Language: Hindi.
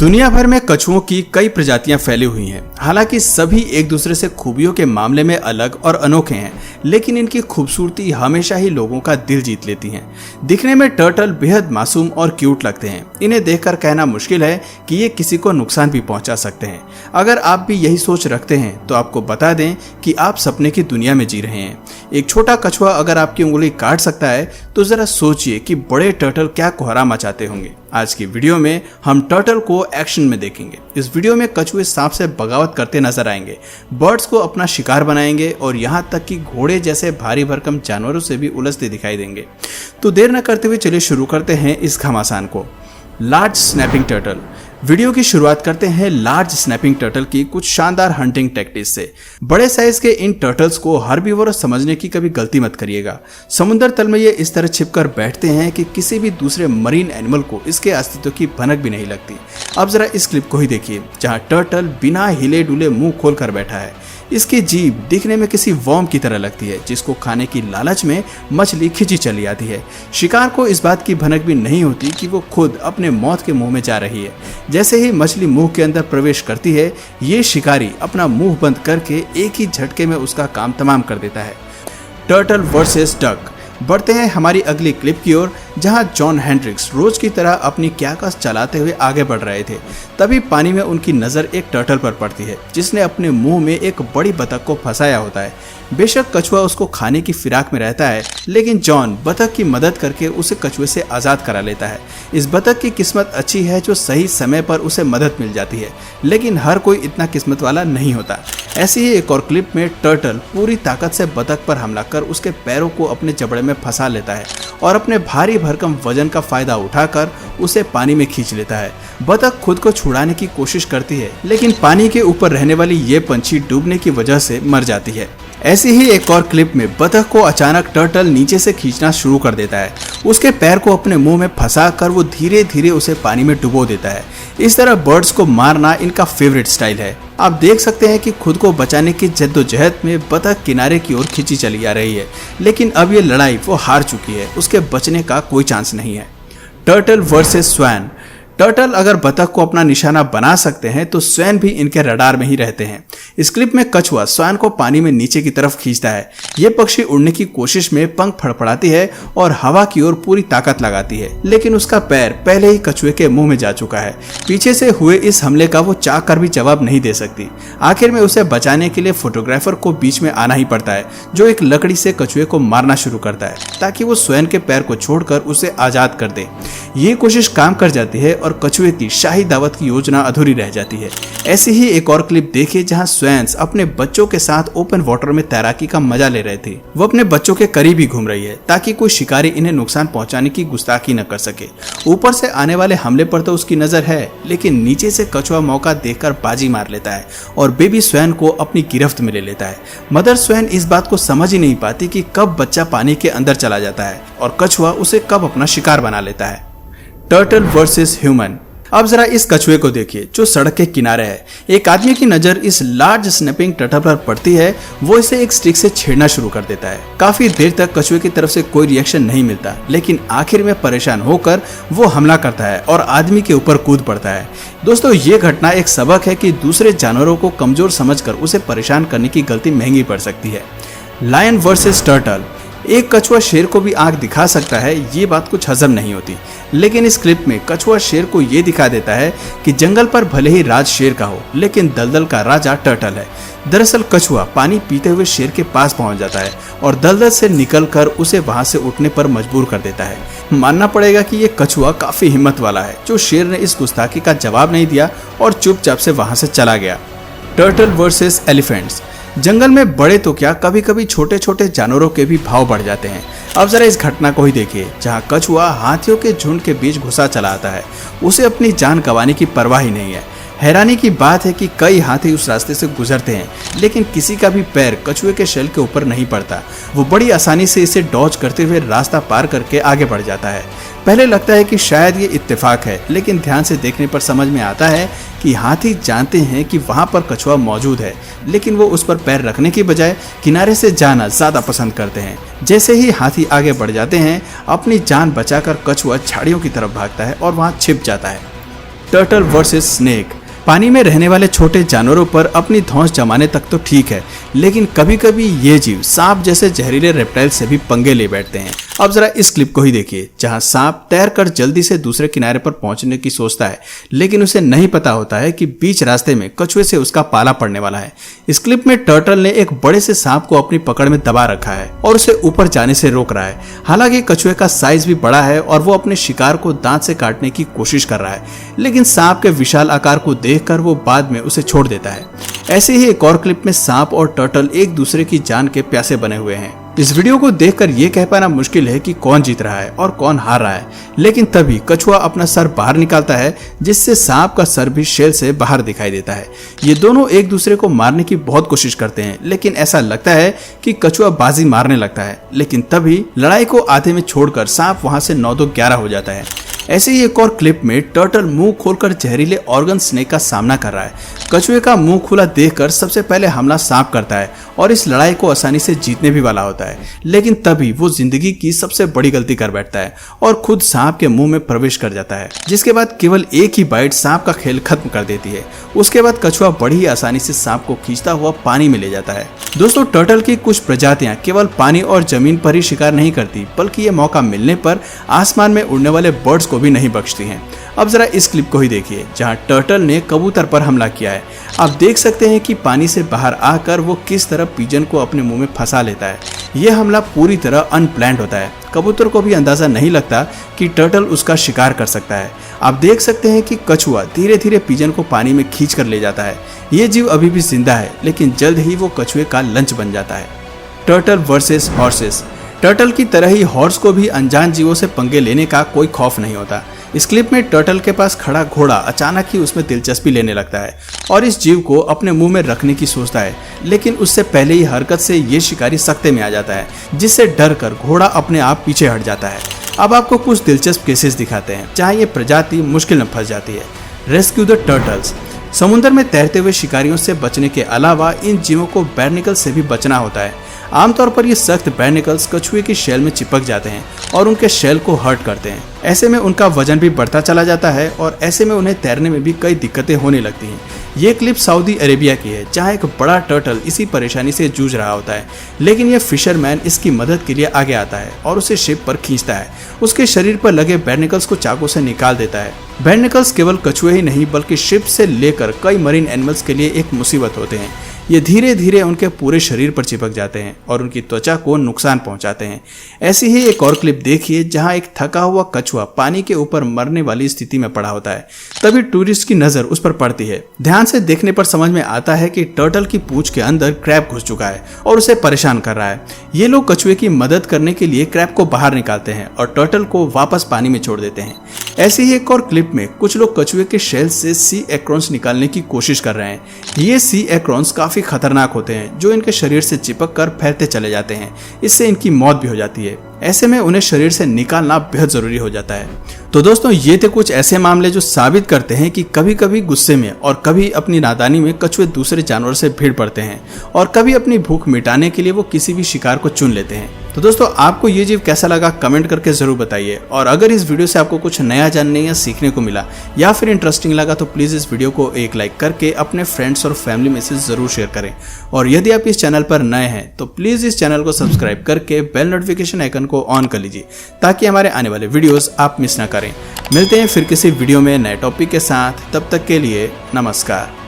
दुनिया भर में कछुओं की कई प्रजातियां फैली हुई हैं। हालांकि सभी एक दूसरे से खूबियों के मामले में अलग और अनोखे हैं, लेकिन इनकी खूबसूरती हमेशा ही लोगों का दिल जीत लेती है। दिखने में टर्टल बेहद मासूम और क्यूट लगते हैं। इन्हें देखकर कहना मुश्किल है कि ये किसी को नुकसान भी पहुंचा सकते हैं। अगर आप भी यही सोच रखते हैं तो आपको बता दें कि आप सपने की दुनिया में जी रहे हैं। एक छोटा कछुआ अगर आपकी उंगली काट सकता है तो जरा सोचिए कि बड़े टर्टल क्या कोहरा मचाते होंगे। आज की वीडियो में हम टर्टल को एक्शन में देखेंगे। इस वीडियो में कछुए सांप से बगावत करते नजर आएंगे, बर्ड्स को अपना शिकार बनाएंगे और यहाँ तक कि घोड़े जैसे भारी भरकम जानवरों से भी उलझते दिखाई देंगे। तो देर न करते हुए चलिए शुरू करते हैं इस घमासान को। Large snapping turtle. वीडियो की शुरुआत करते हैं लार्ज स्नैपिंग टर्टल की कुछ शानदार हंटिंग टेक्टिक्स से। बड़े साइज के इन टर्टल्स को हर्बीवोरस समझने की कभी गलती मत करिएगा। समुद्र तल में ये इस तरह छिपकर बैठते हैं कि किसी भी दूसरे मरीन एनिमल को इसके अस्तित्व की भनक भी नहीं लगती। अब जरा इस क्लिप को ही देखिए, जहाँ टर्टल बिना हिले डुले मुंह खोल कर बैठा है। इसकी जीभ दिखने में किसी वर्म की तरह लगती है, जिसको खाने की लालच में मछली खिंची चली आती है। शिकार को इस बात की भनक भी नहीं होती कि वो खुद अपने मौत के मुंह में जा रही है। जैसे ही मछली मुंह के अंदर प्रवेश करती है, ये शिकारी अपना मुंह बंद करके एक ही झटके में उसका काम तमाम कर देता है। Turtle versus duck. बढ़ते हैं हमारी अगली क्लिप की ओर, जहां जॉन हेंड्रिक्स रोज की तरह अपनी कैकस चलाते हुए आगे बढ़ रहे थे। तभी पानी में उनकी नजर एक टर्टल पर पड़ती है, जिसने अपने मुंह में एक बड़ी बतख को फंसाया होता है। बेशक कछुआ उसको खाने की फिराक में रहता है, लेकिन जॉन बतख की मदद करके उसे कछुए से आजाद करा लेता है। इस बतख की किस्मत अच्छी है जो सही समय पर उसे मदद मिल जाती है, लेकिन हर कोई इतना किस्मत वाला नहीं होता। ऐसी ही एक और क्लिप में टर्टल पूरी ताकत से बतख पर हमला कर उसके पैरों को अपने जबड़े में फंसा लेता है और अपने भारी भरकम वजन का फायदा उठाकर उसे पानी में खींच लेता है। बतख खुद को छुड़ाने की कोशिश करती है, लेकिन पानी के ऊपर रहने वाली ये पंछी डूबने की वजह से मर जाती है। ऐसी ही एक और क्लिप में बतख को अचानक टर्टल नीचे से खींचना शुरू कर देता है। उसके पैर को अपने मुंह में फंसा कर वो धीरे धीरे उसे पानी में डुबो देता है। इस तरह बर्ड्स को मारना इनका फेवरेट स्टाइल है। आप देख सकते हैं कि खुद को बचाने की जद्दोजहद में बतख किनारे की ओर खींची चली आ रही है, लेकिन अब ये लड़ाई वो हार चुकी है। उसके बचने का कोई चांस नहीं है। Turtle versus swan. टर्टल अगर बतख को अपना निशाना बना सकते हैं तो स्वैन भी इनके रडार में ही रहते हैं। इस क्लिप में कछुआ स्वैन को पानी में नीचे की तरफ खींचता है। ये पक्षी उड़ने की कोशिश में पंख फड़फड़ाती है और हवा की ओर पूरी ताकत लगाती है, लेकिन उसका पैर पहले ही कछुए के मुंह में जा चुका है। पीछे से हुए इस हमले का वो चाह कर भी जवाब नहीं दे सकती। आखिर में उसे बचाने के लिए फोटोग्राफर को बीच में आना ही पड़ता है, जो एक लकड़ी से कछुए को मारना शुरू करता है ताकि वो स्वैन के पैर को छोड़कर उसे आजाद कर दे। ये कोशिश काम कर जाती है और कछुए की शाही दावत की योजना अधूरी रह जाती है। ऐसी ही एक और क्लिप देखिए, जहां स्वैन्स अपने बच्चों के साथ ओपन वाटर में तैराकी का मजा ले रहे थे। वो अपने बच्चों के करीब ही घूम रही है ताकि कोई शिकारी इन्हें नुकसान पहुंचाने की गुस्ताखी न कर सके। ऊपर से आने वाले हमले पर तो उसकी नजर है, लेकिन नीचे से कछुआ मौका देखकर बाजी मार लेता है और बेबी स्वैन को अपनी गिरफ्त में ले लेता है। मदर स्वैन इस बात को समझ ही नहीं पाती कि कब बच्चा पानी के अंदर चला जाता है और कछुआ उसे कब अपना शिकार बना लेता है। Turtle versus human. अब जरा इस कछुए को देखिए जो सड़क के किनारे है। एक आदमी की नजर इस लार्ज स्नैपिंग टर्टल पर पड़ती है। वो इसे एक स्टिक से छेड़ना शुरू कर देता है। काफी देर तक कछुए की तरफ से कोई रिएक्शन नहीं मिलता, लेकिन आखिर में परेशान होकर वो हमला करता है और आदमी के ऊपर कूद पड़ता है। दोस्तों, ये घटना एक सबक है कि दूसरे जानवरों को कमजोर समझकर उसे परेशान करने की गलती महंगी पड़ सकती है। Lion versus turtle. एक कछुआ शेर को भी आंख दिखा सकता है, ये बात कुछ हजम नहीं होती, लेकिन इस क्लिप में कछुआ शेर को ये दिखा देता है कि जंगल पर भले ही राज शेर का हो, लेकिन दलदल का राजा टर्टल है। दरअसल कछुआ पानी पीते हुए शेर के पास पहुंच जाता है और दलदल से निकलकर उसे वहां से उठने पर मजबूर कर देता है। मानना पड़ेगा कि ये कछुआ काफी हिम्मत वाला है, जो शेर ने इस गुस्ताखी का जवाब नहीं दिया और चुपचाप से वहां से चला गया। Turtle versus elephants. जंगल में बड़े तो क्या, कभी कभी छोटे छोटे जानवरों के भी भाव बढ़ जाते हैं। अब जरा इस घटना को ही देखिए, जहां कछुआ हाथियों के झुंड के बीच घुसा चला आता है। उसे अपनी जान गंवाने की परवाह ही नहीं है। हैरानी की बात है कि कई हाथी उस रास्ते से गुजरते हैं, लेकिन किसी का भी पैर कछुए के शेल के ऊपर नहीं पड़ता। वो बड़ी आसानी से इसे डॉज करते हुए रास्ता पार करके आगे बढ़ जाता है। पहले लगता है कि शायद ये इत्तेफाक है, लेकिन ध्यान से देखने पर समझ में आता है कि हाथी जानते हैं कि वहां पर कछुआ मौजूद है, लेकिन वो उस पर पैर रखने की बजाय किनारे से जाना ज्यादा पसंद करते हैं। जैसे ही हाथी आगे बढ़ जाते हैं, अपनी जान बचाकर कछुआ झाड़ियों की तरफ भागता है और वहां छिप जाता है। Turtle versus snake. पानी में रहने वाले छोटे जानवरों पर अपनी धौंस जमाने तक तो ठीक है, लेकिन कभी कभी ये जीव सांप जैसे जहरीले रेप्टाइल से भी पंगे ले बैठते हैं। अब जरा इस क्लिप को ही देखिए, जहां सांप तैरकर जल्दी से दूसरे किनारे पर पहुंचने की सोचता है, लेकिन उसे नहीं पता होता है कि बीच रास्ते में कछुए से उसका पाला पड़ने वाला है। इस क्लिप में टर्टल ने एक बड़े से सांप को अपनी पकड़ में दबा रखा है और उसे ऊपर जाने से रोक रहा है। हालांकि कछुए का साइज भी बड़ा है और वो अपने शिकार को दांत से काटने की कोशिश कर रहा है, लेकिन सांप के विशाल आकार को देखकर वो बाद में उसे छोड़ देता है। ऐसे ही एक और क्लिप में सांप और टर्टल एक दूसरे की जान के प्यासे बने हुए हैं। इस वीडियो को देखकर ये कह पाना मुश्किल है कि कौन जीत रहा है और कौन हार रहा है, लेकिन तभी कछुआ अपना सर बाहर निकालता है, जिससे सांप का सर भी शेल से बाहर दिखाई देता है। ये दोनों एक दूसरे को मारने की बहुत कोशिश करते हैं, लेकिन ऐसा लगता है कि कछुआ बाजी मारने लगता है, लेकिन तभी लड़ाई को आधे में छोड़कर सांप वहां से 9-2-11 हो जाता है। ऐसे ही एक और क्लिप में टर्टल मुंह खोलकर जहरीले ऑर्गन स्नेक का सामना कर रहा है। कछुए का मुंह खुला देखकर सबसे पहले हमला सांप करता है और इस लड़ाई को आसानी से जीतने भी वाला होता है, लेकिन तभी वो जिंदगी की सबसे बड़ी गलती कर बैठता है और खुद सांप के मुंह में प्रवेश कर जाता है, जिसके बाद केवल एक ही बाइट सांप का खेल खत्म कर देती है। उसके बाद कछुआ बड़ी ही आसानी से सांप को खींचता हुआ पानी में ले जाता है। दोस्तों, टर्टल की कुछ प्रजातियां केवल पानी और जमीन पर ही शिकार नहीं करती, बल्कि ये मौका मिलने पर आसमान में उड़ने वाले बर्ड्स को भी नहीं बख्शती हैं। अब जरा इस क्लिप को ही देखिए, जहां टर्टल ने कबूतर पर हमला किया है। आप देख सकते हैं कि पानी से बाहर आकर वो किस तरह पिजन को अपने मुंह में फंसा लेता है। यह हमला पूरी तरह अनप्लान्ड होता है। कबूतर को भी अंदाजा नहीं लगता कि टर्टल उसका शिकार कर सकता है। आप देख सकते हैं कि कछुआ धीरे धीरे पिजन को पानी में खींच कर ले जाता है। ये जीव अभी भी जिंदा है, लेकिन जल्द ही वो कछुए का लंच बन जाता है। Turtle versus horses. टर्टल की तरह ही हॉर्स को भी अनजान जीवों से पंगे लेने का कोई खौफ नहीं होता। इस क्लिप में टर्टल के पास खड़ा घोड़ा अचानक ही उसमें दिलचस्पी लेने लगता है और इस जीव को अपने मुंह में रखने की सोचता है, लेकिन उससे पहले ही हरकत से ये शिकारी सख्ते में आ जाता है, जिससे डर कर घोड़ा अपने आप पीछे हट जाता है। अब आपको कुछ दिलचस्प केसेस दिखाते हैं जहाँ ये प्रजाति मुश्किल में फंस जाती है। Rescue the turtles. समुद्र में तैरते हुए शिकारियों से बचने के अलावा इन जीवों को बैर्निकल से भी बचना होता है। आमतौर पर ये सख्त बैर्निकल्स कछुए की शेल में चिपक जाते हैं और उनके शेल को हर्ट करते हैं। ऐसे में उनका वजन भी बढ़ता चला जाता है और ऐसे में उन्हें तैरने में भी कई दिक्कतें होने लगती हैं। ये क्लिप सऊदी अरेबिया की है, जहां एक बड़ा टर्टल इसी परेशानी से जूझ रहा होता है, लेकिन यह फिशरमैन इसकी मदद के लिए आगे आता है और उसे शिप पर खींचता है। उसके शरीर पर लगे बैर्निकल्स को चाकू से निकाल देता है। बैर्निकल्स केवल कछुए ही नहीं, बल्कि शिप से लेकर कई मरीन एनिमल्स के लिए एक मुसीबत होते हैं। ये धीरे धीरे उनके पूरे शरीर पर चिपक जाते हैं और उनकी त्वचा को नुकसान पहुंचाते हैं। ऐसी ही एक और क्लिप देखिए, जहां एक थका हुआ कछुआ पानी के ऊपर मरने वाली स्थिति में पड़ा होता है। तभी टूरिस्ट की नजर उस पर पड़ती है। ध्यान से देखने पर समझ में आता है कि टर्टल की पूंछ के अंदर क्रैब घुस चुका है और उसे परेशान कर रहा है। ये लोग कछुए की मदद करने के लिए क्रैब को बाहर निकालते हैं और टर्टल को वापस पानी में छोड़ देते हैं। ऐसी ही एक और क्लिप में कुछ लोग कछुए के शेल से सी एक्रोन्स निकालने की कोशिश कर रहे हैं। ये सी एक्रोन्स काफी खतरनाक होते हैं, जो इनके शरीर से चिपक कर फैलते चले जाते हैं। इससे इनकी मौत भी हो जाती है। ऐसे में उन्हें शरीर से निकालना बेहद जरूरी हो जाता है। तो दोस्तों, ये थे कुछ ऐसे मामले जो साबित करते हैं कि कभी कभी गुस्से में और कभी अपनी नादानी में कछुए दूसरे जानवर से भिड़ पड़ते हैं और कभी अपनी भूख मिटाने के लिए वो किसी भी शिकार को चुन लेते हैं। तो दोस्तों, आपको ये जीव कैसा लगा कमेंट करके जरूर बताइए, और अगर इस वीडियो से आपको कुछ नया जानने या सीखने को मिला या फिर इंटरेस्टिंग लगा तो प्लीज इस वीडियो को एक लाइक करके अपने फ्रेंड्स और फैमिली में से जरूर शेयर करें। और यदि आप इस चैनल पर नए हैं तो प्लीज इस चैनल को सब्सक्राइब करके बेल नोटिफिकेशन आइकन को ऑन कर लीजिए, ताकि हमारे आने वाले वीडियोस आप मिस ना करें। मिलते हैं फिर किसी वीडियो में नए टॉपिक के साथ, तब तक के लिए नमस्कार।